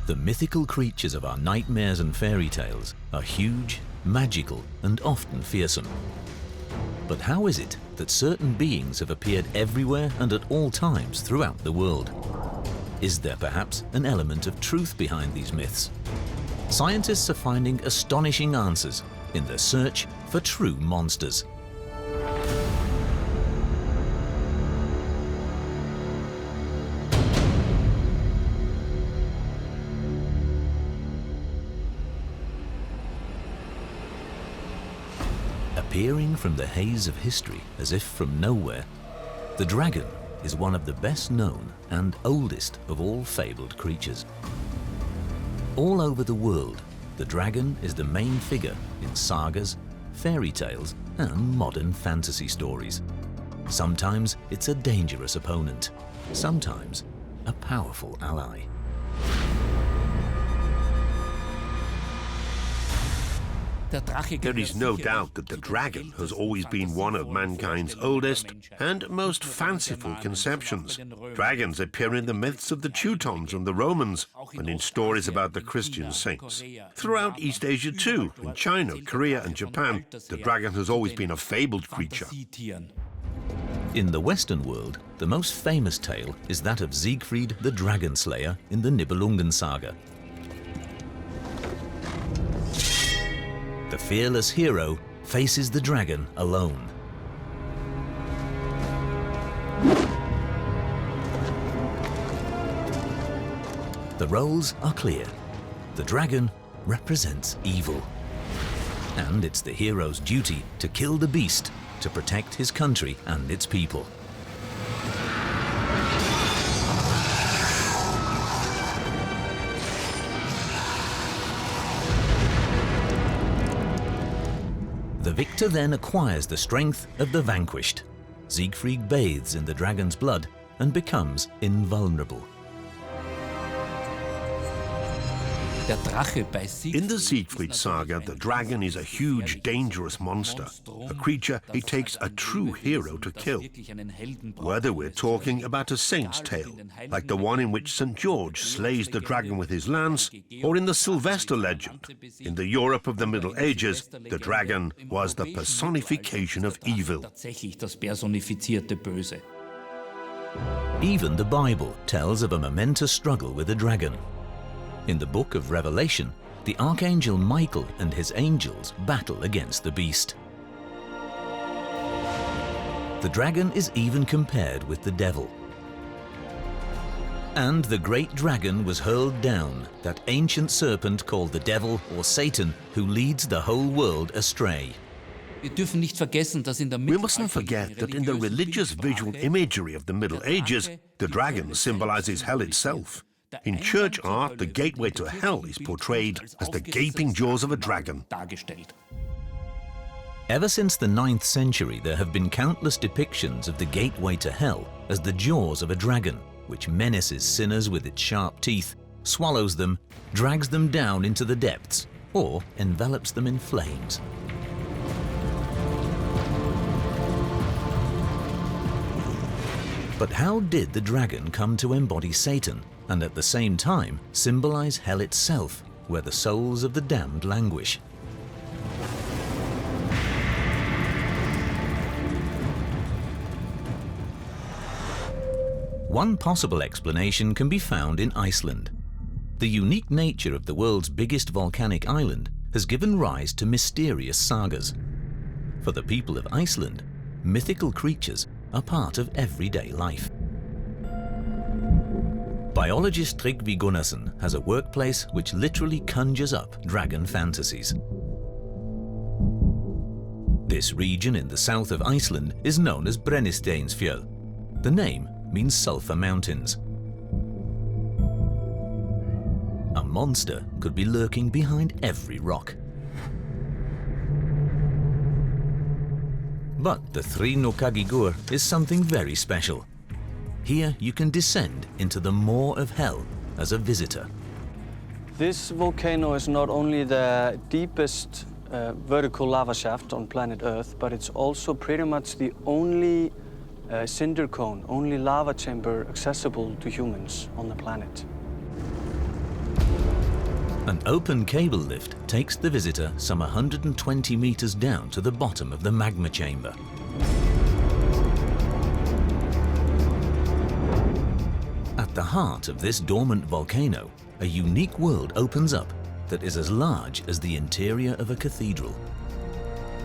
The mythical creatures of our nightmares and fairy tales are huge, magical, and often fearsome. But how is it that certain beings have appeared everywhere and at all times throughout the world? Is there perhaps an element of truth behind these myths? Scientists are finding astonishing answers in their search for true monsters. Appearing from the haze of history as if from nowhere, the dragon is one of the best known and oldest of all fabled creatures. All over the world, the dragon is the main figure in sagas, fairy tales, and modern fantasy stories. Sometimes it's a dangerous opponent, sometimes a powerful ally. There is no doubt that the dragon has always been one of mankind's oldest and most fanciful conceptions. Dragons appear in the myths of the Teutons and the Romans, and in stories about the Christian saints. Throughout East Asia too, in China, Korea and Japan, the dragon has always been a fabled creature. In the Western world, the most famous tale is that of Siegfried the Dragon Slayer in the Nibelungen Saga. The fearless hero faces the dragon alone. The roles are clear. The dragon represents evil. And it's the hero's duty to kill the beast to protect his country and its people. The victor then acquires the strength of the vanquished. Siegfried bathes in the dragon's blood and becomes invulnerable. In the Siegfried saga, the dragon is a huge, dangerous monster, a creature it takes a true hero to kill. Whether we're talking about a saint's tale, like the one in which St. George slays the dragon with his lance, or in the Sylvester legend, in the Europe of the Middle Ages, the dragon was the personification of evil. Even the Bible tells of a momentous struggle with a dragon. In the book of Revelation, the archangel Michael and his angels battle against the beast. The dragon is even compared with the devil. And the great dragon was hurled down, that ancient serpent called the devil or Satan, who leads the whole world astray. We mustn't forget that in the religious visual imagery of the Middle Ages, the dragon symbolizes hell itself. In church art, the gateway to hell is portrayed as the gaping jaws of a dragon. Ever since the 9th century, there have been countless depictions of the gateway to hell as the jaws of a dragon, which menaces sinners with its sharp teeth, swallows them, drags them down into the depths, or envelops them in flames. But how did the dragon come to embody Satan and at the same time symbolize hell itself, where the souls of the damned languish? One possible explanation can be found in Iceland. The unique nature of the world's biggest volcanic island has given rise to mysterious sagas. For the people of Iceland, mythical creatures are part of everyday life. Biologist Tryggvi Gunnarsson has a workplace which literally conjures up dragon fantasies. This region in the south of Iceland is known as Brennisteinsfjöll. The name means sulfur mountains. A monster could be lurking behind every rock. But the Thri-Nokkagígur is something very special. Here you can descend into the maw of hell as a visitor. This volcano is not only the deepest vertical lava shaft on planet Earth, but it's also pretty much the only cinder cone, only lava chamber accessible to humans on the planet. An open cable lift takes the visitor some 120 meters down to the bottom of the magma chamber. At the heart of this dormant volcano, a unique world opens up that is as large as the interior of a cathedral.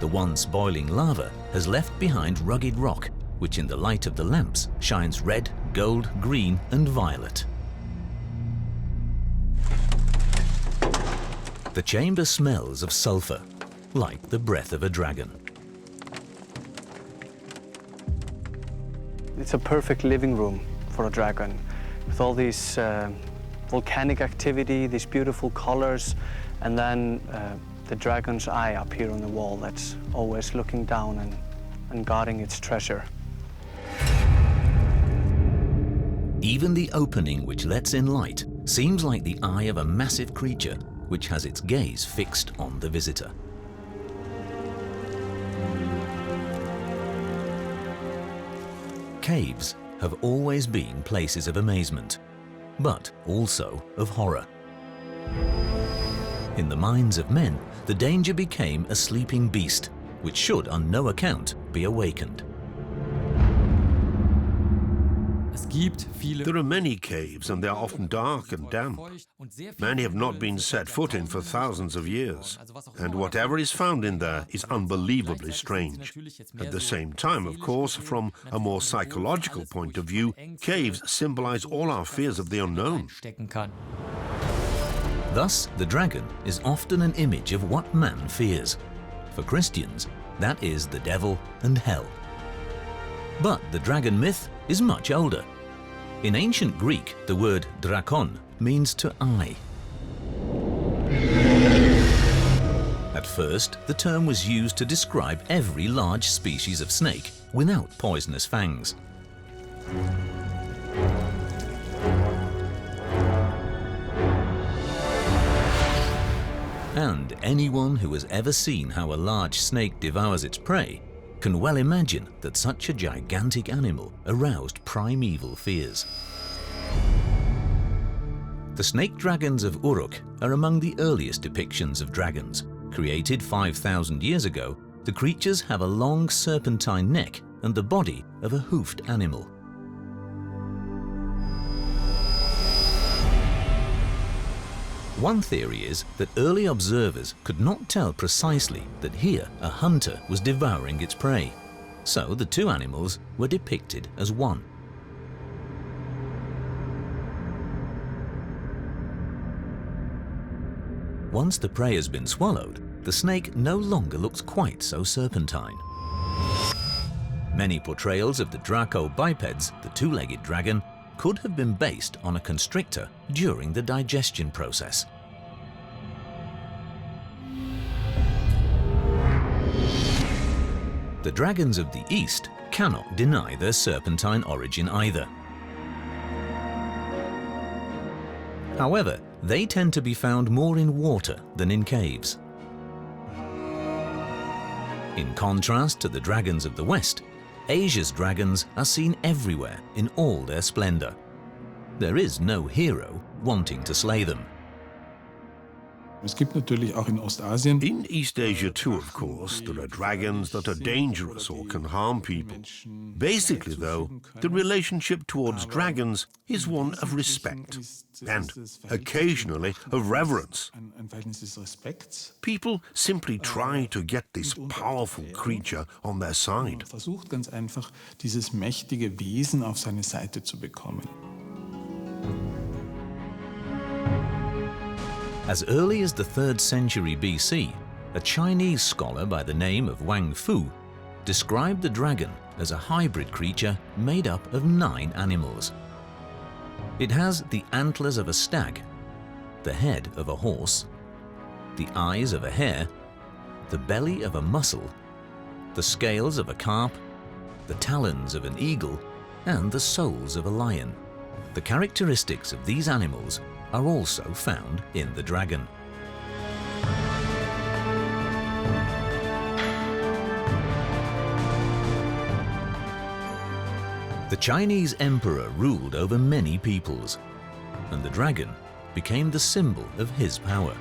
The once boiling lava has left behind rugged rock, which in the light of the lamps shines red, gold, green and violet. The chamber smells of sulfur, like the breath of a dragon. It's a perfect living room for a dragon, with all these volcanic activity, these beautiful colors, and then the dragon's eye up here on the wall that's always looking down and guarding its treasure. Even the opening which lets in light seems like the eye of a massive creature which has its gaze fixed on the visitor. Caves have always been places of amazement, but also of horror. In the minds of men, the danger became a sleeping beast, which should on no account be awakened. There are many caves, and they are often dark and damp. Many have not been set foot in for thousands of years, and whatever is found in there is unbelievably strange. At the same time, of course, from a more psychological point of view, caves symbolize all our fears of the unknown. Thus, the dragon is often an image of what man fears. For Christians, that is the devil and hell. But the dragon myth is much older. In ancient Greek, the word drakon means to eye. At first, the term was used to describe every large species of snake without poisonous fangs. And anyone who has ever seen how a large snake devours its prey can well imagine that such a gigantic animal aroused primeval fears. The snake dragons of Uruk are among the earliest depictions of dragons. Created 5,000 years ago, the creatures have a long serpentine neck and the body of a hoofed animal. One theory is that early observers could not tell precisely that here a hunter was devouring its prey, so the two animals were depicted as one. Once the prey has been swallowed, the snake no longer looks quite so serpentine. Many portrayals of the Draco bipeds, the two-legged dragon, could have been based on a constrictor during the digestion process. The dragons of the East cannot deny their serpentine origin either. However, they tend to be found more in water than in caves. In contrast to the dragons of the West, Asia's dragons are seen everywhere in all their splendor. There is no hero wanting to slay them. In East Asia too, of course, there are dragons that are dangerous or can harm people. Basically, though, the relationship towards dragons is one of respect and, occasionally, of reverence. People simply try to get this powerful creature on their side. As early as the 3rd century BC, a Chinese scholar by the name of Wang Fu described the dragon as a hybrid creature made up of 9 animals. It has the antlers of a stag, the head of a horse, the eyes of a hare, the belly of a mussel, the scales of a carp, the talons of an eagle, and the soles of a lion. The characteristics of these animals are also found in the dragon. The Chinese emperor ruled over many peoples, and the dragon became the symbol of his power.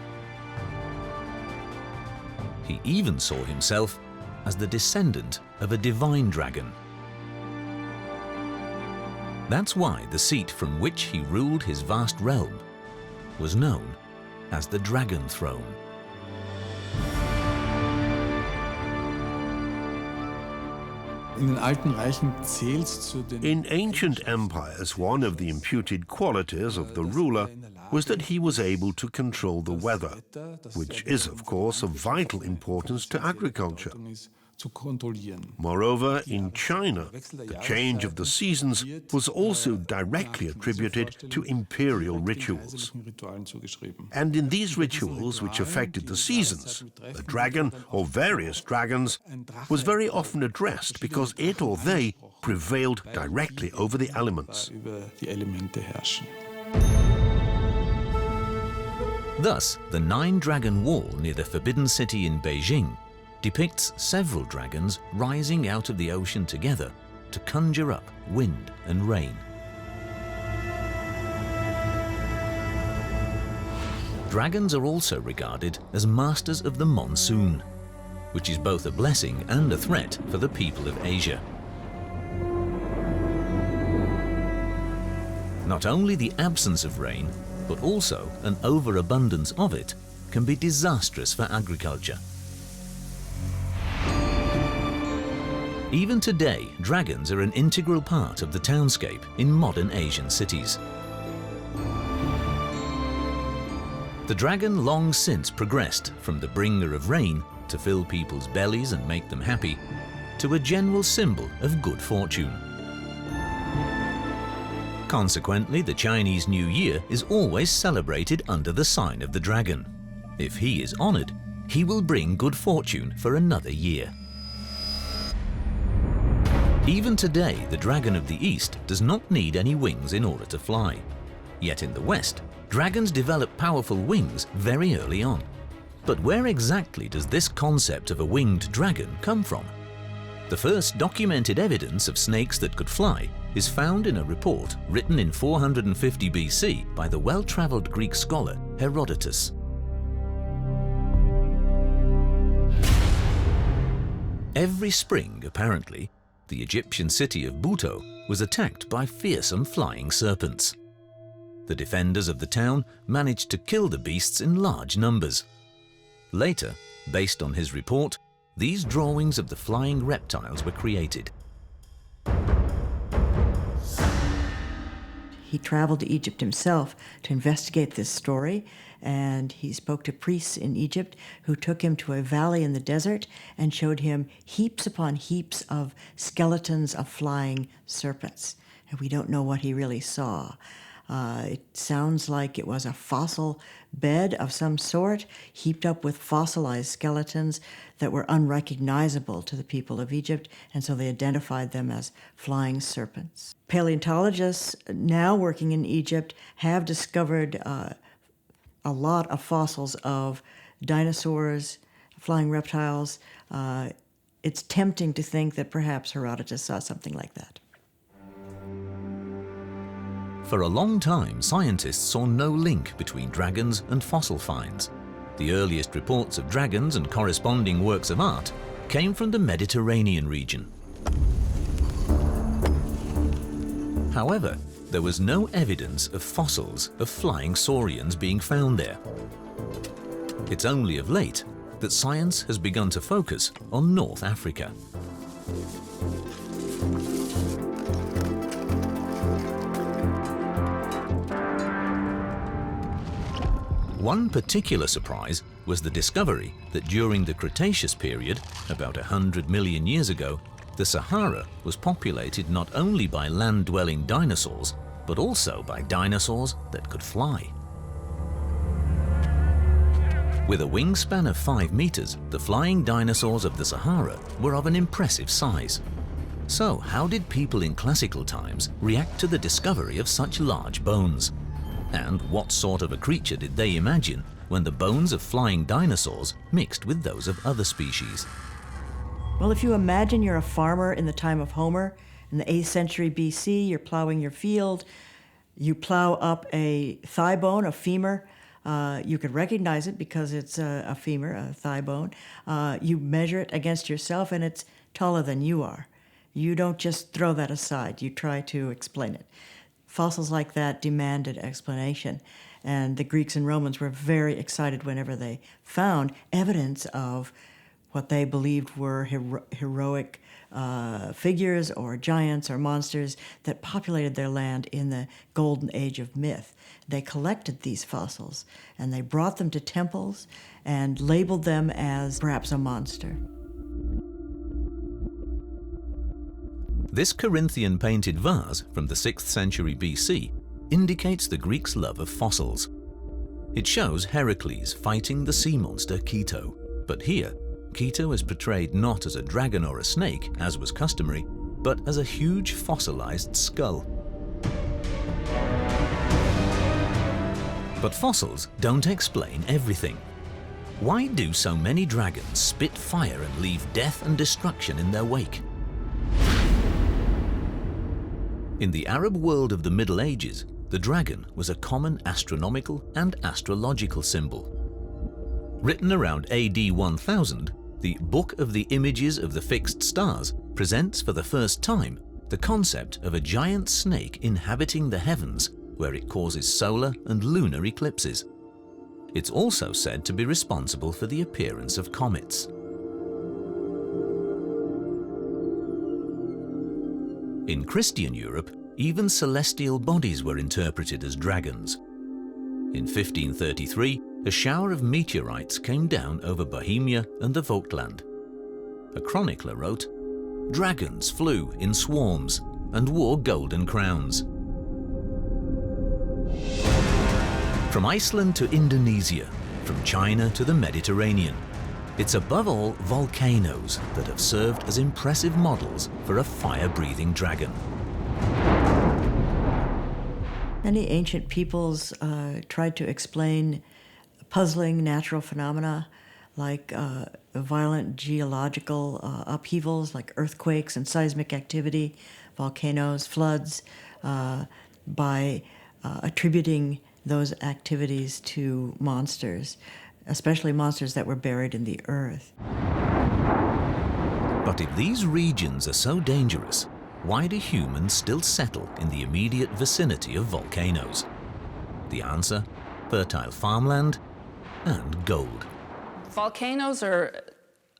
He even saw himself as the descendant of a divine dragon. That's why the seat from which he ruled his vast realm was known as the Dragon Throne. In ancient empires, one of the imputed qualities of the ruler was that he was able to control the weather, which is, of course, of vital importance to agriculture. Moreover, in China, the change of the seasons was also directly attributed to imperial rituals. And in these rituals, which affected the seasons, the dragon, or various dragons, was very often addressed because it or they prevailed directly over the elements. Thus, the Nine-Dragon Wall near the Forbidden City in Beijing depicts several dragons rising out of the ocean together to conjure up wind and rain. Dragons are also regarded as masters of the monsoon, which is both a blessing and a threat for the people of Asia. Not only the absence of rain, but also an overabundance of it can be disastrous for agriculture. Even today, dragons are an integral part of the townscape in modern Asian cities. The dragon long since progressed from the bringer of rain to fill people's bellies and make them happy, to a general symbol of good fortune. Consequently, the Chinese New Year is always celebrated under the sign of the dragon. If he is honored, he will bring good fortune for another year. Even today, the dragon of the East does not need any wings in order to fly. Yet in the West, dragons develop powerful wings very early on. But where exactly does this concept of a winged dragon come from? The first documented evidence of snakes that could fly is found in a report written in 450 BC by the well-traveled Greek scholar Herodotus. Every spring, apparently, the Egyptian city of Buto was attacked by fearsome flying serpents. The defenders of the town managed to kill the beasts in large numbers. Later, based on his report, these drawings of the flying reptiles were created. He traveled to Egypt himself to investigate this story, and he spoke to priests in Egypt who took him to a valley in the desert and showed him heaps upon heaps of skeletons of flying serpents. And we don't know what he really saw. It sounds like it was a fossil bed of some sort, heaped up with fossilized skeletons that were unrecognizable to the people of Egypt, and so they identified them as flying serpents. Paleontologists now working in Egypt have discovered a lot of fossils of dinosaurs, flying reptiles. It's tempting to think that perhaps Herodotus saw something like that. For a long time, scientists saw no link between dragons and fossil finds. The earliest reports of dragons and corresponding works of art came from the Mediterranean region. However, there was no evidence of fossils of flying saurians being found there. It's only of late that science has begun to focus on North Africa. One particular surprise was the discovery that during the Cretaceous period, about 100 million years ago, the Sahara was populated not only by land-dwelling dinosaurs, but also by dinosaurs that could fly. With a wingspan of 5 meters, the flying dinosaurs of the Sahara were of an impressive size. So, how did people in classical times react to the discovery of such large bones? And what sort of a creature did they imagine when the bones of flying dinosaurs mixed with those of other species? Well, if you imagine you're a farmer in the time of Homer, in the 8th century BC, you're plowing your field, You plow up a thigh bone, a femur. You can recognize it because it's a femur, a thigh bone. You measure it against yourself, and it's taller than you are. You don't just throw that aside. You try to explain it. Fossils like that demanded explanation, and the Greeks and Romans were very excited whenever they found evidence of what they believed were heroic figures or giants or monsters that populated their land in the golden age of myth. They collected these fossils, and they brought them to temples and labeled them as perhaps a monster. This Corinthian painted vase from the 6th century BC indicates the Greeks' love of fossils. It shows Heracles fighting the sea monster Keto, but here, Keto is portrayed not as a dragon or a snake, as was customary, but as a huge fossilized skull. But fossils don't explain everything. Why do so many dragons spit fire and leave death and destruction in their wake? In the Arab world of the Middle Ages, the dragon was a common astronomical and astrological symbol. Written around AD 1000, the Book of the Images of the Fixed Stars presents for the first time the concept of a giant snake inhabiting the heavens where it causes solar and lunar eclipses. It's also said to be responsible for the appearance of comets. In Christian Europe, even celestial bodies were interpreted as dragons. In 1533, a shower of meteorites came down over Bohemia and the Vogtland. A chronicler wrote, "Dragons flew in swarms and wore golden crowns." From Iceland to Indonesia, from China to the Mediterranean, it's above all volcanoes that have served as impressive models for a fire-breathing dragon. Many ancient peoples tried to explain puzzling natural phenomena like violent geological upheavals like earthquakes and seismic activity, volcanoes, floods, by attributing those activities to monsters, especially monsters that were buried in the earth. But if these regions are so dangerous, why do humans still settle in the immediate vicinity of volcanoes? The answer: fertile farmland and gold. Volcanoes are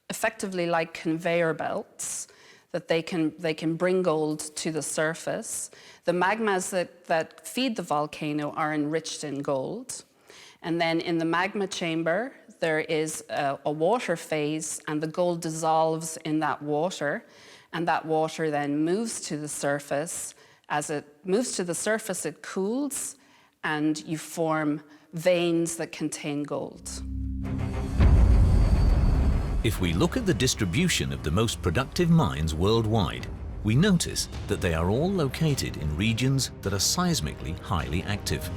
effectively like conveyor belts that they can bring gold to the surface. The magmas that feed the volcano are enriched in gold. And then in the magma chamber, there is a water phase, and the gold dissolves in that water, and that water then moves to the surface. As it moves to the surface, it cools, and you form veins that contain gold. If we look at the distribution of the most productive mines worldwide, we notice that they are all located in regions that are seismically highly active.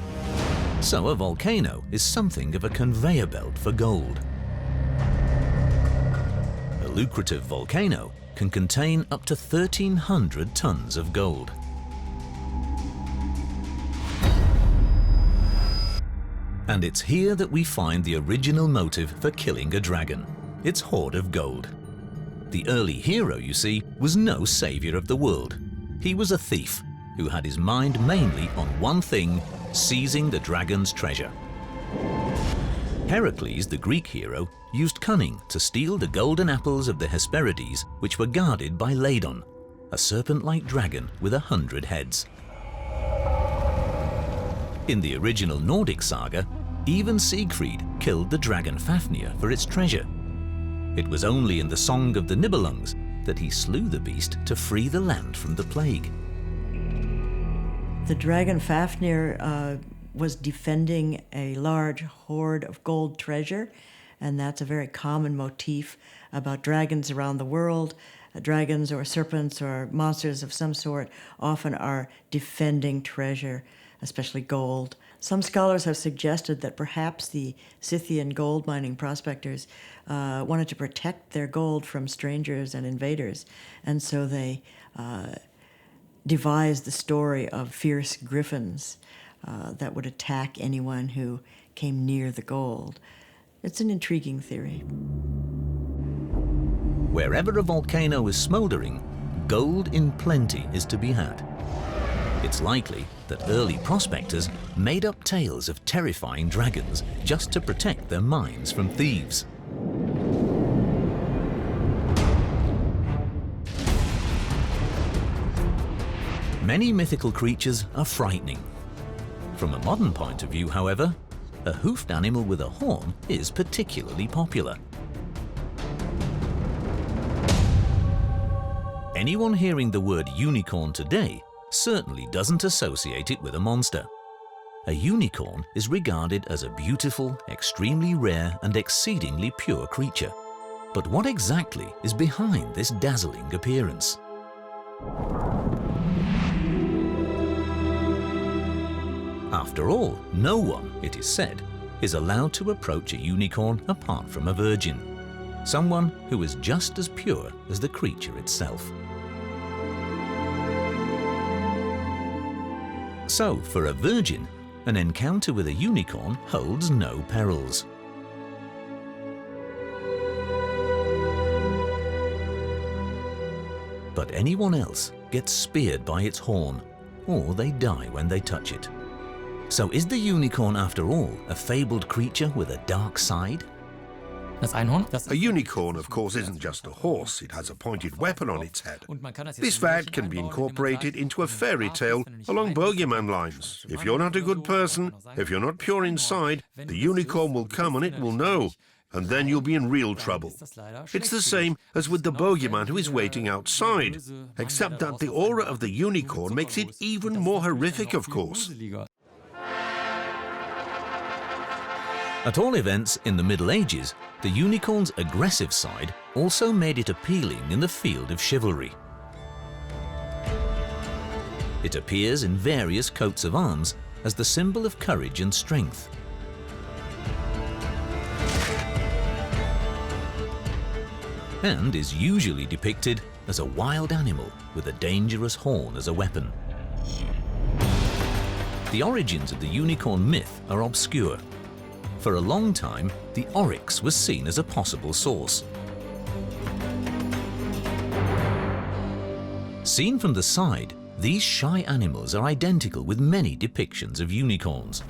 So a volcano is something of a conveyor belt for gold. A lucrative volcano can contain up to 1,300 tons of gold. And it's here that we find the original motive for killing a dragon: its hoard of gold. The early hero, you see, was no savior of the world. He was a thief who had his mind mainly on one thing: seizing the dragon's treasure. Heracles, the Greek hero, used cunning to steal the golden apples of the Hesperides, which were guarded by Ladon, a serpent-like dragon with 100 heads. In the original Nordic saga, even Siegfried killed the dragon Fafnir for its treasure. It was only in the Song of the Nibelungs that he slew the beast to free the land from the plague. The dragon Fafnir was defending a large hoard of gold treasure, and that's a very common motif about dragons around the world. Dragons or serpents or monsters of some sort often are defending treasure, especially gold. Some scholars have suggested that perhaps the Scythian gold mining prospectors wanted to protect their gold from strangers and invaders, and so they devised the story of fierce griffins that would attack anyone who came near the gold. It's an intriguing theory. Wherever a volcano is smouldering, gold in plenty is to be had. It's likely that early prospectors made up tales of terrifying dragons just to protect their mines from thieves. Many mythical creatures are frightening. From a modern point of view, however, a hoofed animal with a horn is particularly popular. Anyone hearing the word unicorn today certainly doesn't associate it with a monster. A unicorn is regarded as a beautiful, extremely rare and exceedingly pure creature. But what exactly is behind this dazzling appearance? After all, no one, it is said, is allowed to approach a unicorn apart from a virgin, someone who is just as pure as the creature itself. So, for a virgin, an encounter with a unicorn holds no perils. But anyone else gets speared by its horn, or they die when they touch it. So is the unicorn, after all, a fabled creature with a dark side? A unicorn, of course, isn't just a horse. It has a pointed weapon on its head. This fact can be incorporated into a fairy tale along bogeyman lines. If you're not a good person, if you're not pure inside, the unicorn will come and it will know, and then you'll be in real trouble. It's the same as with the bogeyman who is waiting outside, except that the aura of the unicorn makes it even more horrific, of course. At all events, in the Middle Ages, the unicorn's aggressive side also made it appealing in the field of chivalry. It appears in various coats of arms as the symbol of courage and strength. And is usually depicted as a wild animal with a dangerous horn as a weapon. The origins of the unicorn myth are obscure. For a long time, the oryx was seen as a possible source. Seen from the side, these shy animals are identical with many depictions of unicorns.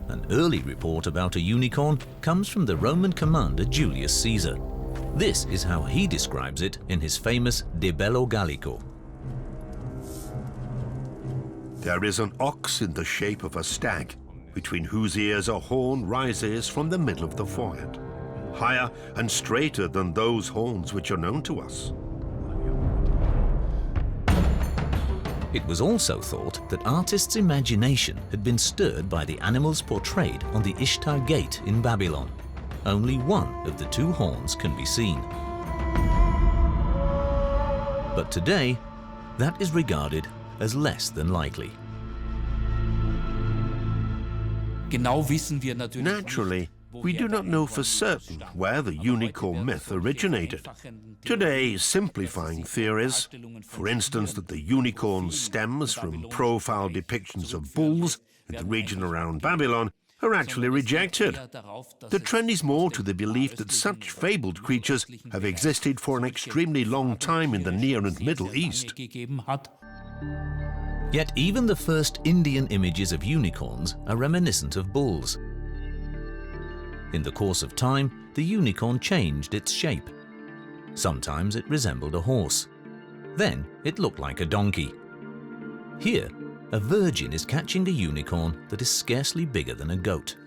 An early report about a unicorn comes from the Roman commander Julius Caesar. This is how he describes it in his famous De Bello Gallico. There is an ox in the shape of a stag, between whose ears a horn rises from the middle of the forehead, higher and straighter than those horns which are known to us. It was also thought that artists' imagination had been stirred by the animals portrayed on the Ishtar Gate in Babylon. Only one of the two horns can be seen. But today, that is regarded as less than likely. Naturally, we do not know for certain where the unicorn myth originated. Today, simplifying theories, for instance that the unicorn stems from profile depictions of bulls in the region around Babylon, are actually rejected. The trend is more to the belief that such fabled creatures have existed for an extremely long time in the Near and Middle East. Yet even the first Indian images of unicorns are reminiscent of bulls. In the course of time, the unicorn changed its shape. Sometimes it resembled a horse. Then it looked like a donkey. Here, a virgin is catching a unicorn that is scarcely bigger than a goat.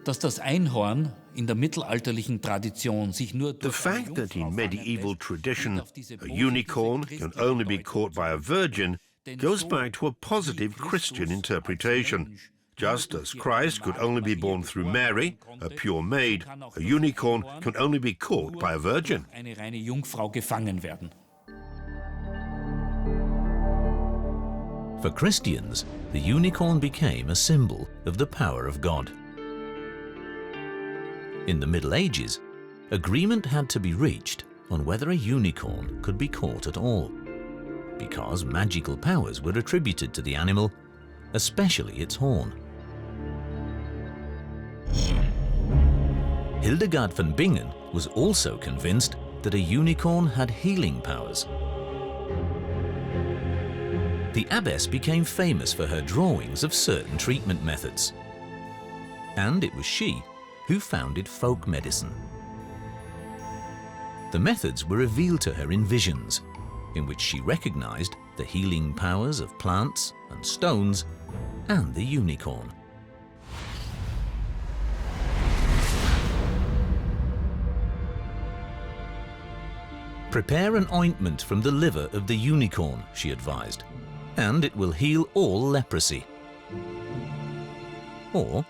Dass das Einhorn in der mittelalterlichen Tradition sich nur The fact that in medieval tradition a unicorn can only be caught by a virgin goes back to a positive Christian interpretation. Just as Christ could only be born through Mary, a pure maid, a unicorn can only be caught by a virgin. eine reine Jungfrau gefangen werden. For Christians, the unicorn became a symbol of the power of God. In the Middle Ages, agreement had to be reached on whether a unicorn could be caught at all. because magical powers were attributed to the animal, especially its horn. Hildegard von Bingen was also convinced that a unicorn had healing powers. The abbess became famous for her drawings of certain treatment methods, and it was she who founded folk medicine. The methods were revealed to her in visions, in which she recognized the healing powers of plants and stones and the unicorn. Prepare an ointment from the liver of the unicorn, she advised, and it will heal all leprosy. Or,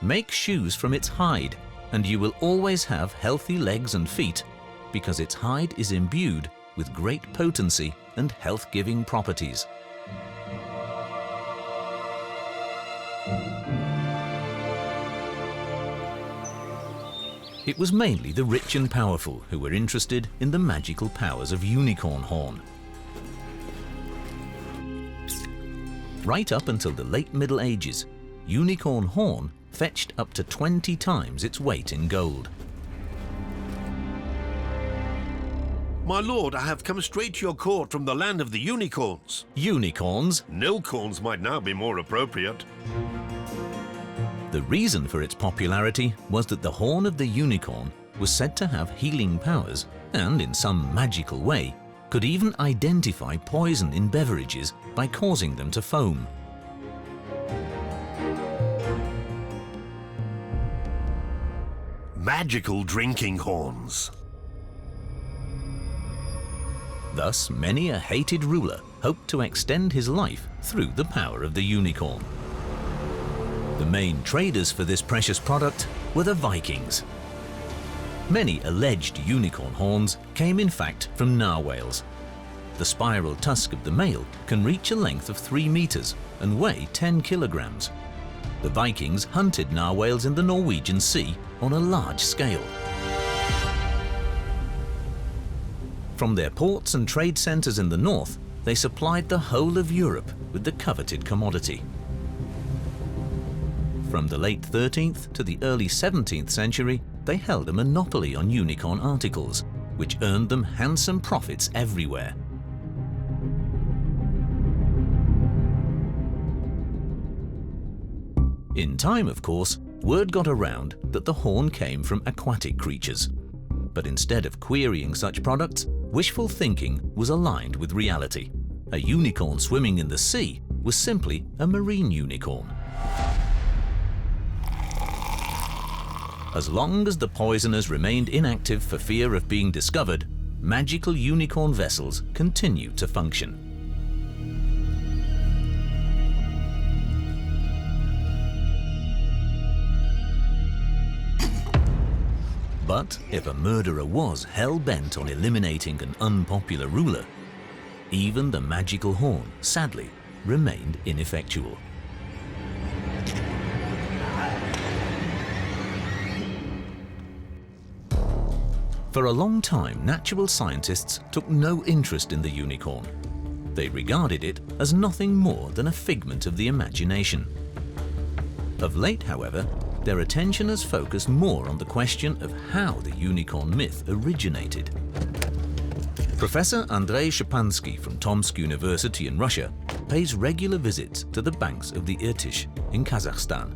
make shoes from its hide, and you will always have healthy legs and feet, because its hide is imbued with great potency and health-giving properties. It was mainly the rich and powerful who were interested in the magical powers of unicorn horn. Right up until the late Middle Ages, unicorn horn fetched up to 20 times its weight in gold. My lord, I have come straight to your court from the land of the unicorns. Unicorns? Nilcorns might now be more appropriate. The reason for its popularity was that the horn of the unicorn was said to have healing powers and, in some magical way, could even identify poison in beverages by causing them to foam. Magical drinking horns. Thus, many a hated ruler hoped to extend his life through the power of the unicorn. The main traders for this precious product were the Vikings. Many alleged unicorn horns came in fact from narwhals. The spiral tusk of the male can reach a length of 3 meters and weigh 10 kilograms. The Vikings hunted narwhals in the Norwegian Sea on a large scale. From their ports and trade centers in the north, they supplied the whole of Europe with the coveted commodity. From the late 13th to the early 17th century, they held a monopoly on unicorn articles, which earned them handsome profits everywhere. In time, of course, word got around that the horn came from aquatic creatures. But instead of querying such products, wishful thinking was aligned with reality. A unicorn swimming in the sea was simply a marine unicorn. As long as the poisoners remained inactive for fear of being discovered, magical unicorn vessels continued to function. But if a murderer was hell-bent on eliminating an unpopular ruler, even the magical horn, sadly, remained ineffectual. For a long time, natural scientists took no interest in the unicorn. They regarded it as nothing more than a figment of the imagination. Of late, however, their attention has focused more on the question of how the unicorn myth originated. Professor Andrei Szczepański from Tomsk University in Russia pays regular visits to the banks of the Irtysh in Kazakhstan.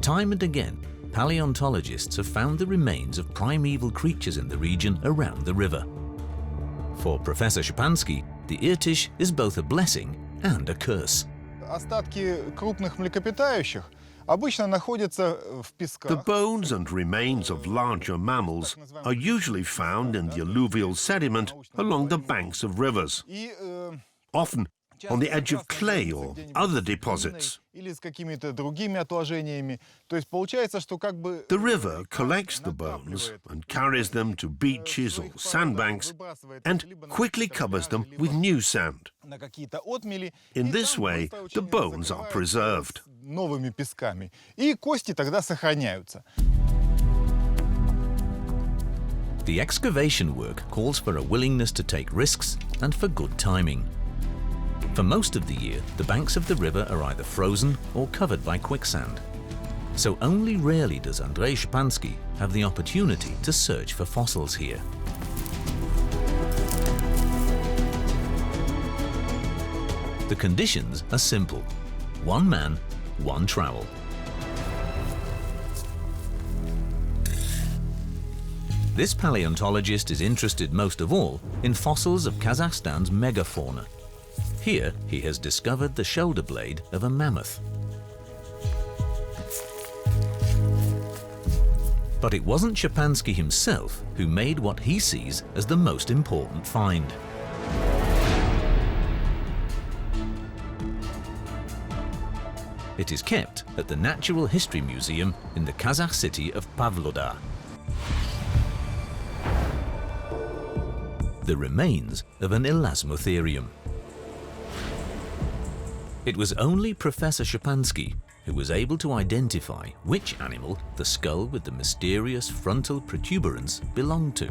Time and again, paleontologists have found the remains of primeval creatures in the region around the river. For Professor Szczepański, the Irtysh is both a blessing and a curse. Остатки крупных млекопитающих обычно находятся в песках. The bones and remains of larger mammals are usually found in the alluvial sediment along the banks of rivers, often on the edge of clay or other deposits. Или с какими-то другими отложениями. То есть получается, что как бы The river collects the bones and carries them to beaches or sandbanks and quickly covers them with new sand. на какие-то отмели. In this way, the bones are preserved. Новыми песками. И кости тогда сохраняются. The excavation work calls for a willingness to take risks and for good timing. For most of the year, the banks of the river are either frozen or covered by quicksand. So only rarely does Andrzej Szczepański have the opportunity to search for fossils here. The conditions are simple. One man, one trowel. This paleontologist is interested most of all in fossils of Kazakhstan's megafauna. Here he has discovered the shoulder blade of a mammoth. But it wasn't Szczepański himself who made what he sees as the most important find. It is kept at the Natural History Museum in the Kazakh city of Pavlodar. The remains of an Elasmotherium. It was only Professor Szczepański who was able to identify which animal the skull with the mysterious frontal protuberance belonged to.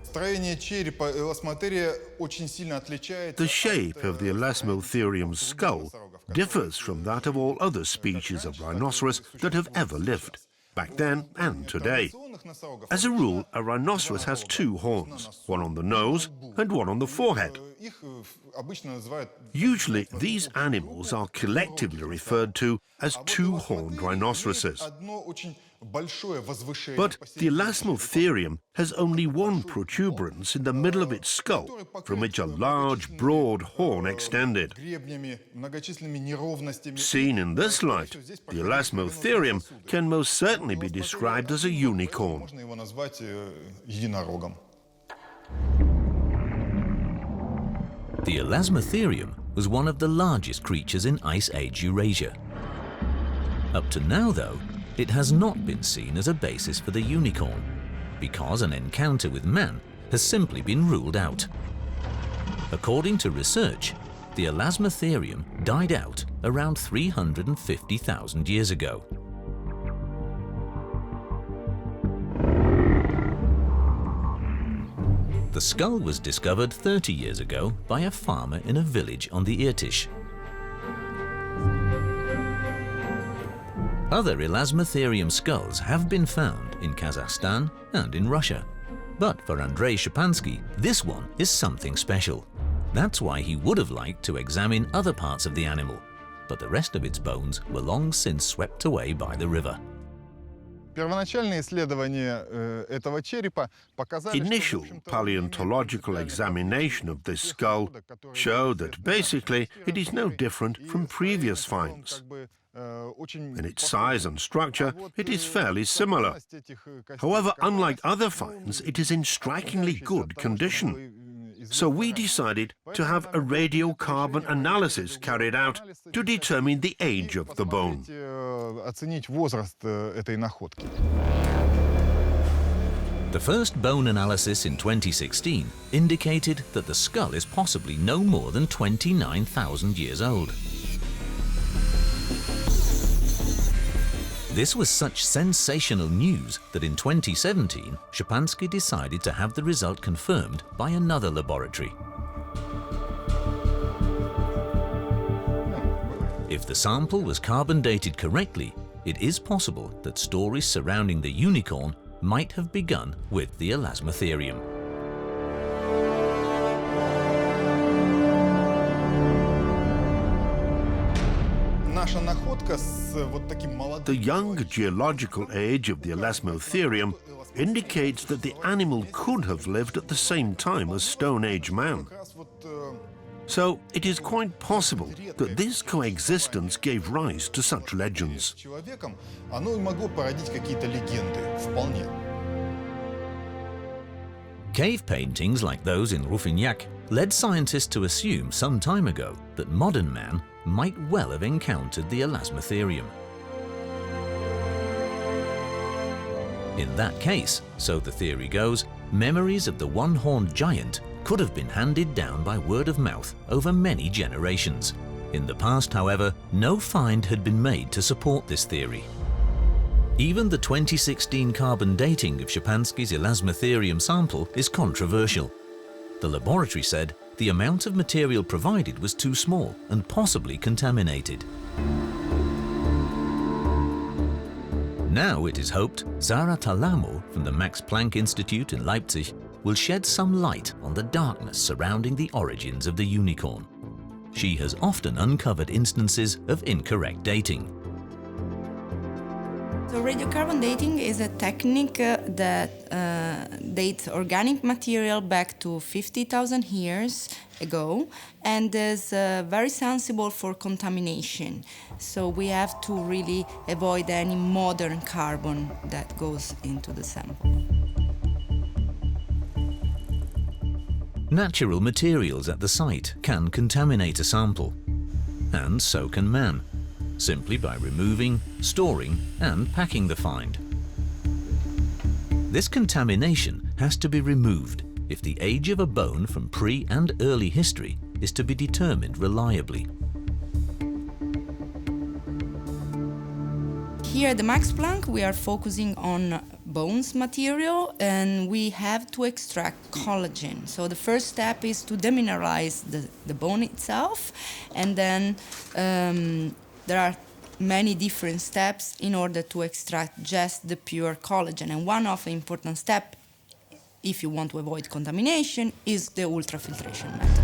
Строение черепа Elasmotheria очень сильно отличается. The shape of the Elasmotherium's skull differs from that of all other species of rhinoceros that have ever lived, back then and today. As a rule, a rhinoceros has two horns, one on the nose and one on the forehead. Usually, these animals are collectively referred to as two-horned rhinoceroses. But the Elasmotherium has only one protuberance in the middle of its skull, from which a large, broad horn extended. Seen in this light, the Elasmotherium can most certainly be described as a unicorn. The Elasmotherium was one of the largest creatures in Ice Age Eurasia. Up to now, though, it has not been seen as a basis for the unicorn, because an encounter with man has simply been ruled out. According to research, the Elasmotherium died out around 350,000 years ago. The skull was discovered 30 years ago by a farmer in a village on the Irtysh. Other Elasmotherium skulls have been found in Kazakhstan and in Russia. But for Andrzej Szczepański, this one is something special. That's why he would have liked to examine other parts of the animal, but the rest of its bones were long since swept away by the river. Initial paleontological examination of this skull showed that basically it is no different from previous finds. In its size and structure, it is fairly similar. However, unlike other finds, it is in strikingly good condition. So we decided to have a radiocarbon analysis carried out to determine the age of the bone. The first bone analysis in 2016 indicated that the skull is possibly no more than 29,000 years old. This was such sensational news that in 2017, Szczepański decided to have the result confirmed by another laboratory. If the sample was carbon dated correctly, it is possible that stories surrounding the unicorn might have begun with the Elasmotherium. The young geological age of the Elasmotherium indicates that the animal could have lived at the same time as Stone Age man. So it is quite possible that this coexistence gave rise to such legends. Cave paintings like those in Volcanic led scientists to assume some time ago that modern man might well have encountered the Elasmotherium. In that case, so the theory goes, memories of the one-horned giant could have been handed down by word of mouth over many generations, In the past, however, no find had been made to support this theory. Even the 2016 carbon dating of Szczepański's Elasmotherium sample is controversial. The laboratory said the amount of material provided was too small and possibly contaminated. Now it is hoped Zara Talamo from the Max Planck Institute in Leipzig will shed some light on the darkness surrounding the origins of the unicorn. She has often uncovered instances of incorrect dating. So radiocarbon dating is a technique that dates organic material back to 50,000 years ago and is very sensible for contamination. So we have to really avoid any modern carbon that goes into the sample. Natural materials at the site can contaminate a sample, and so can man, simply by removing, storing, and packing the find. This contamination has to be removed if the age of a bone from pre- and early history is to be determined reliably. Here at the Max Planck, we are focusing on bones material, and we have to extract collagen. So the first step is to demineralize the bone itself, and then there are many different steps in order to extract just the pure collagen. And one of the important steps, if you want to avoid contamination, is the ultrafiltration method.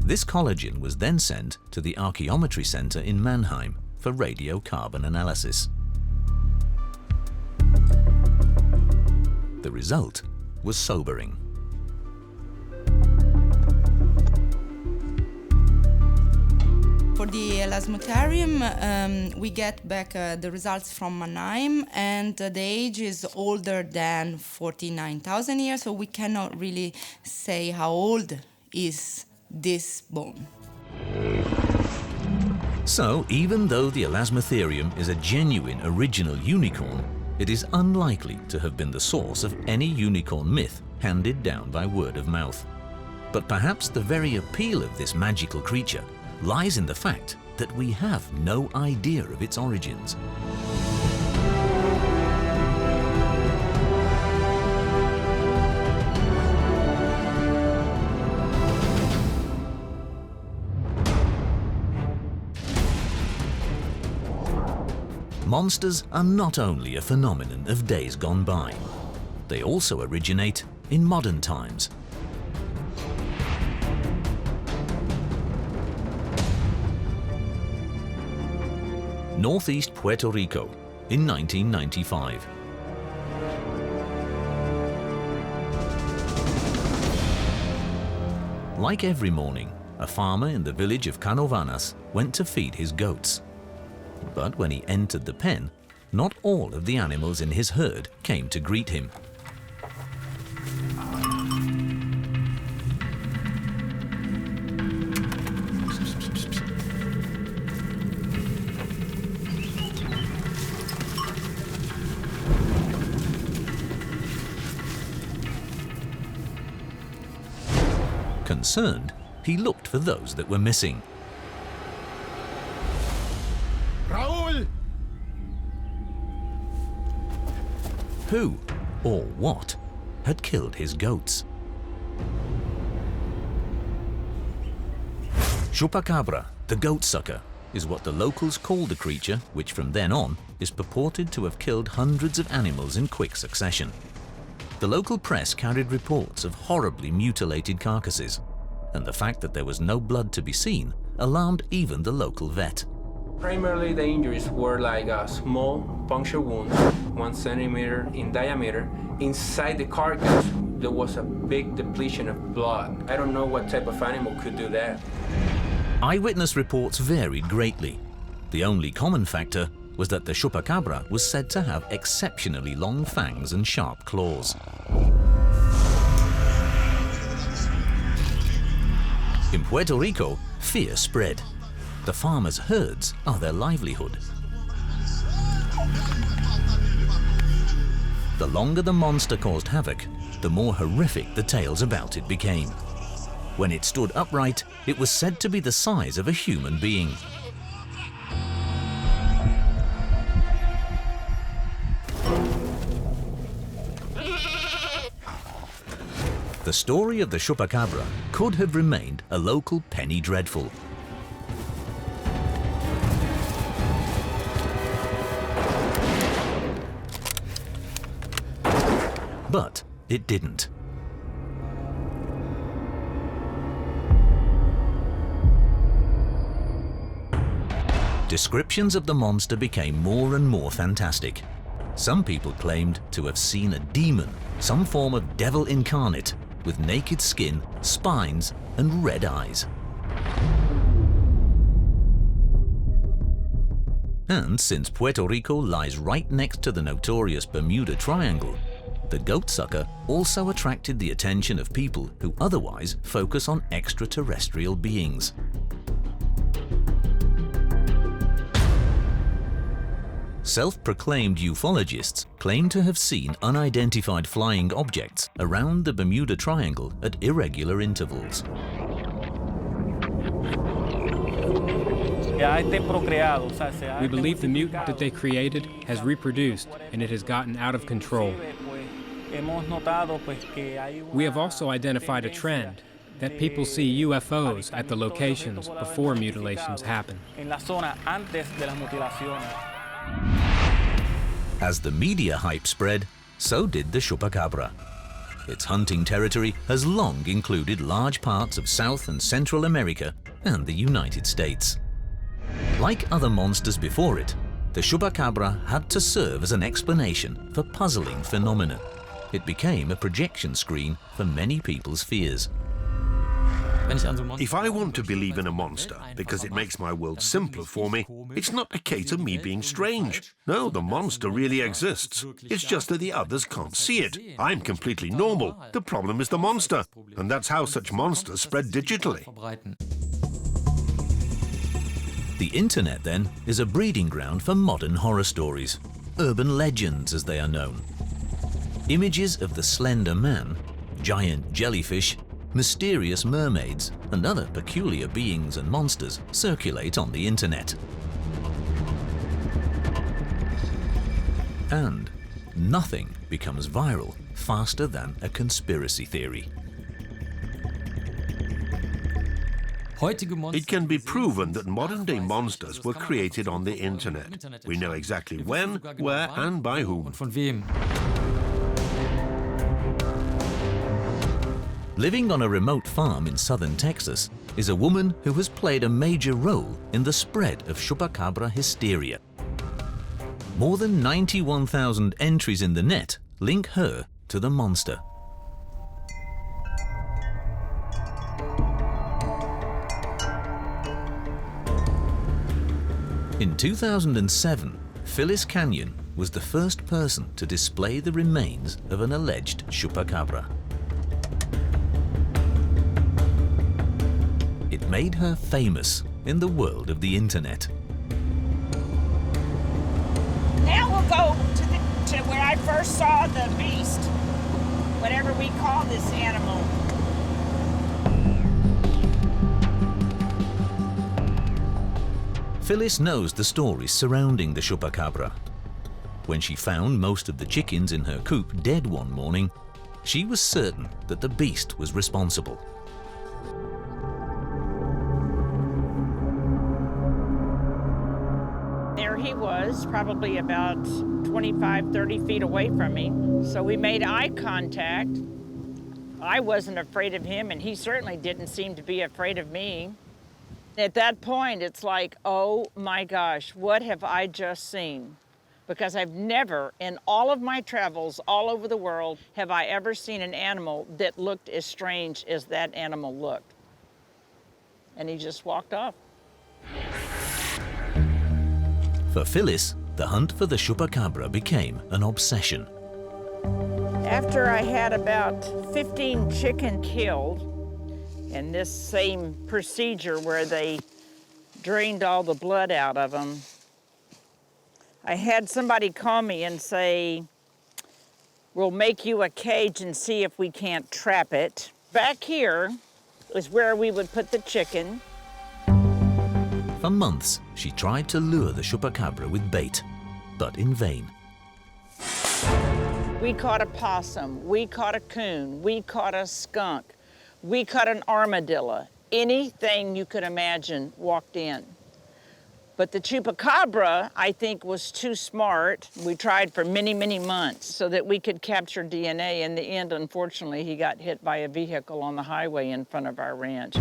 This collagen was then sent to the Archaeometry Center in Mannheim for radiocarbon analysis. The result was sobering. For the Elasmotherium, we get back the results from Mannheim, and the age is older than 49,000 years, so we cannot really say how old is this bone. So, even though the Elasmotherium is a genuine original unicorn, it is unlikely to have been the source of any unicorn myth handed down by word of mouth. But perhaps the very appeal of this magical creature lies in the fact that we have no idea of its origins. Monsters are not only a phenomenon of days gone by, they also originate in modern times. Northeast Puerto Rico in 1995. Like every morning, a farmer in the village of Canovanas went to feed his goats. But when he entered the pen, not all of the animals in his herd came to greet him. Concerned, he looked for those that were missing. Raúl! Who, or what, had killed his goats? Chupacabra, the goat sucker, is what the locals call the creature, which from then on is purported to have killed hundreds of animals in quick succession. The local press carried reports of horribly mutilated carcasses, and the fact that there was no blood to be seen alarmed even the local vet. Primarily, the injuries were like small puncture wounds, 1 centimeter in diameter. Inside the carcass, there was a big depletion of blood. I don't know what type of animal could do that. Eyewitness reports varied greatly. The only common factor was that the chupacabra was said to have exceptionally long fangs and sharp claws. In Puerto Rico, fear spread. The farmers' herds are their livelihood. The longer the monster caused havoc, the more horrific the tales about it became. When it stood upright, it was said to be the size of a human being. The story of the chupacabra could have remained a local penny dreadful. But it didn't. Descriptions of the monster became more and more fantastic. Some people claimed to have seen a demon, some form of devil incarnate, with naked skin, spines, and red eyes. And since Puerto Rico lies right next to the notorious Bermuda Triangle, the goatsucker also attracted the attention of people who otherwise focus on extraterrestrial beings. Self-proclaimed ufologists claim to have seen unidentified flying objects around the Bermuda Triangle at irregular intervals. We believe the mutant that they created has reproduced and it has gotten out of control. We have also identified a trend that people see UFOs at the locations before mutilations happen. As the media hype spread, so did the chupacabra. Its hunting territory has long included large parts of South and Central America and the United States. Like other monsters before it, the chupacabra had to serve as an explanation for puzzling phenomena. It became a projection screen for many people's fears. If I want to believe in a monster because it makes my world simpler for me, it's not a case of me being strange. No, the monster really exists. It's just that the others can't see it. I'm completely normal. The problem is the monster. And that's how such monsters spread digitally. The internet, then, is a breeding ground for modern horror stories, urban legends as they are known. Images of the slender man, giant jellyfish, mysterious mermaids, and other peculiar beings and monsters circulate on the internet. And nothing becomes viral faster than a conspiracy theory. It can be proven that modern-day monsters were created on the internet. We know exactly when, where, and by whom. Living on a remote farm in southern Texas is a woman who has played a major role in the spread of chupacabra hysteria. More than 91,000 entries in the net link her to the monster. In 2007, Phyllis Canyon was the first person to display the remains of an alleged chupacabra. It made her famous in the world of the internet. Now we'll go to where I first saw the beast, whatever we call this animal. Phyllis knows the stories surrounding the chupacabra. When she found most of the chickens in her coop dead one morning, she was certain that the beast was responsible. There he was, probably about 25, 30 feet away from me. So we made eye contact. I wasn't afraid of him, and he certainly didn't seem to be afraid of me. At that point, it's like, oh my gosh, what have I just seen? Because I've never, in all of my travels all over the world, have I ever seen an animal that looked as strange as that animal looked. And he just walked off. For Phyllis, the hunt for the chupacabra became an obsession. After I had about 15 chicken killed, and this same procedure where they drained all the blood out of them, I had somebody call me and say, we'll make you a cage and see if we can't trap it. Back here was where we would put the chicken. For months, she tried to lure the chupacabra with bait, but in vain. We caught a possum, we caught a coon, we caught a skunk, we caught an armadillo. Anything you could imagine walked in. But the chupacabra, I think, was too smart. We tried for many, many months so that we could capture DNA. In the end, unfortunately, he got hit by a vehicle on the highway in front of our ranch.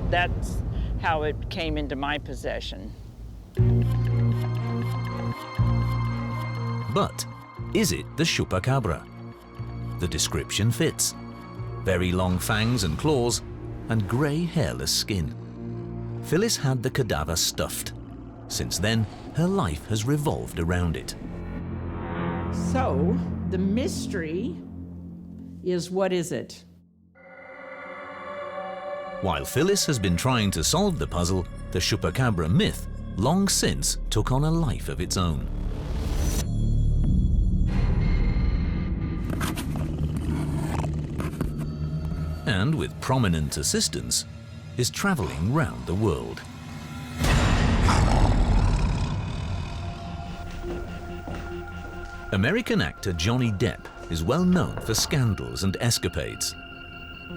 That's how it came into my possession. But is it the chupacabra? The description fits. Very long fangs and claws, and grey hairless skin. Phyllis had the cadaver stuffed. Since then, her life has revolved around it. So, the mystery is, what is it? While Phyllis has been trying to solve the puzzle, the chupacabra myth long since took on a life of its own. And with prominent assistance, is traveling round the world. American actor Johnny Depp is well known for scandals and escapades.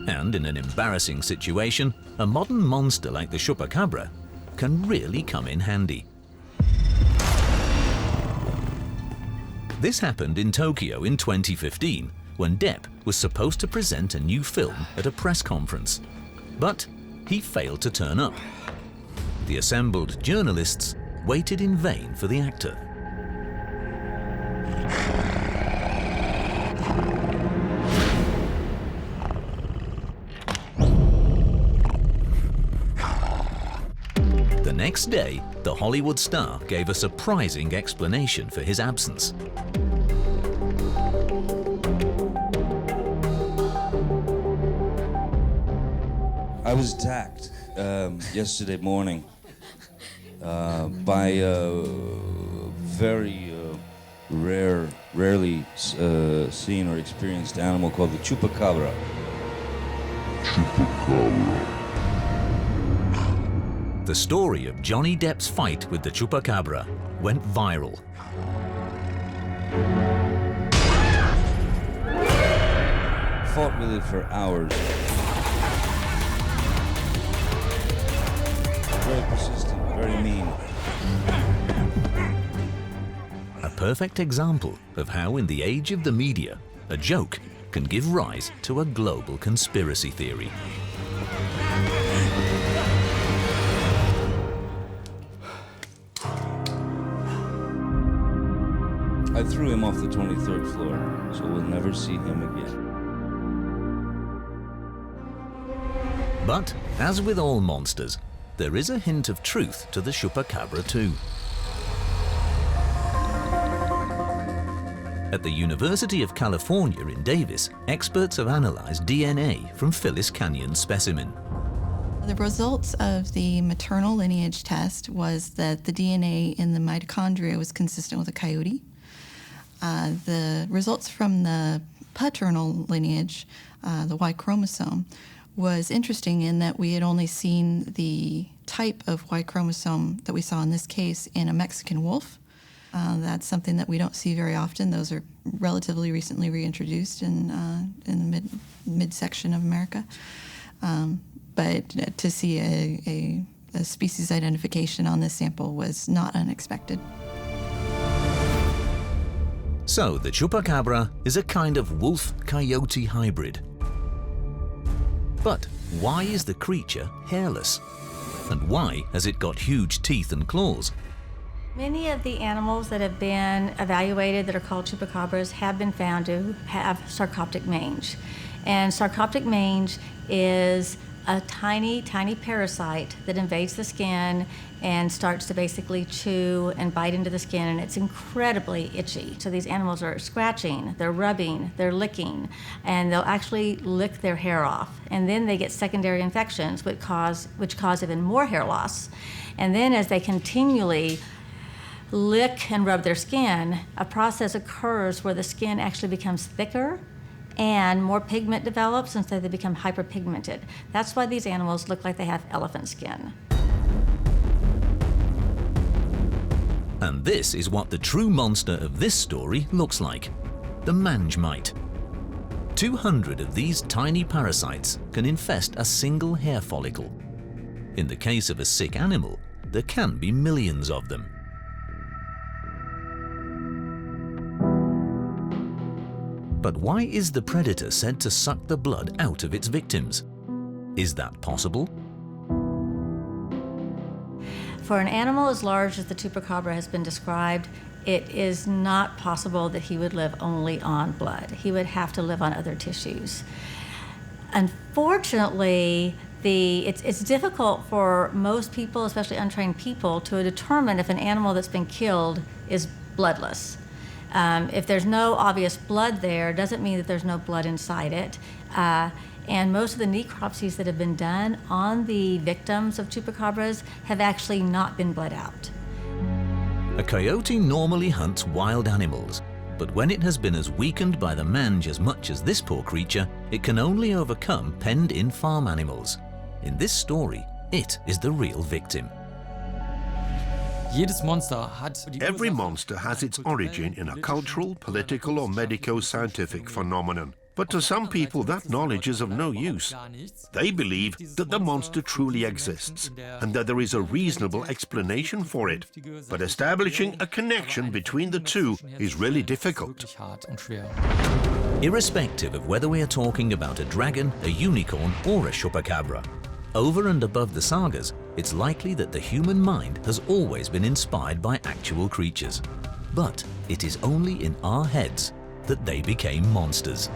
And in an embarrassing situation, a modern monster like the chupacabra can really come in handy. This happened in Tokyo in 2015, when Depp was supposed to present a new film at a press conference. But he failed to turn up. The assembled journalists waited in vain for the actor. The next day, the Hollywood star gave a surprising explanation for his absence. I was attacked yesterday morning by a very rarely seen or experienced animal called the chupacabra. The story of Johnny Depp's fight with the chupacabra went viral. Fought with it for hours. Very persistent, very mean. A perfect example of how in the age of the media, a joke can give rise to a global conspiracy theory. I threw him off the 23rd floor, so we'll never see him again. But, as with all monsters, there is a hint of truth to the chupacabra too. At the University of California in Davis, experts have analyzed DNA from Phyllis Canyon's specimen. The results of the maternal lineage test was that the DNA in the mitochondria was consistent with a coyote. The results from the paternal lineage, the Y chromosome, was interesting in that we had only seen the type of Y chromosome that we saw in this case in a Mexican wolf. That's something that we don't see very often. Those are relatively recently reintroduced in the midsection of America. But to see a species identification on this sample was not unexpected. So the chupacabra is a kind of wolf-coyote hybrid. But why is the creature hairless? And why has it got huge teeth and claws? Many of the animals that have been evaluated that are called chupacabras have been found to have sarcoptic mange. And sarcoptic mange is a tiny, tiny parasite that invades the skin and starts to basically chew and bite into the skin, and it's incredibly itchy. So these animals are scratching, they're rubbing, they're licking, and they'll actually lick their hair off. And then they get secondary infections which cause even more hair loss. And then as they continually lick and rub their skin, a process occurs where the skin actually becomes thicker and more pigment develops, and so they become hyperpigmented. That's why these animals look like they have elephant skin. And this is what the true monster of this story looks like, the mange mite. 200 of these tiny parasites can infest a single hair follicle. In the case of a sick animal, there can be millions of them. But why is the predator said to suck the blood out of its victims? Is that possible? For an animal as large as the chupacabra has been described, it is not possible that he would live only on blood. He would have to live on other tissues. Unfortunately, it's difficult for most people, especially untrained people, to determine if an animal that's been killed is bloodless. If there's no obvious blood there, it doesn't mean that there's no blood inside it. And most of the necropsies that have been done on the victims of chupacabras have actually not been bled out. A coyote normally hunts wild animals, but when it has been as weakened by the mange as much as this poor creature, it can only overcome penned-in farm animals. In this story, it is the real victim. Every monster has its origin in a cultural, political, or medico-scientific phenomenon. But to some people, that knowledge is of no use. They believe that the monster truly exists and that there is a reasonable explanation for it. But establishing a connection between the two is really difficult. Irrespective of whether we are talking about a dragon, a unicorn, or a chupacabra, over and above the sagas, it's likely that the human mind has always been inspired by actual creatures. But it is only in our heads that they became monsters.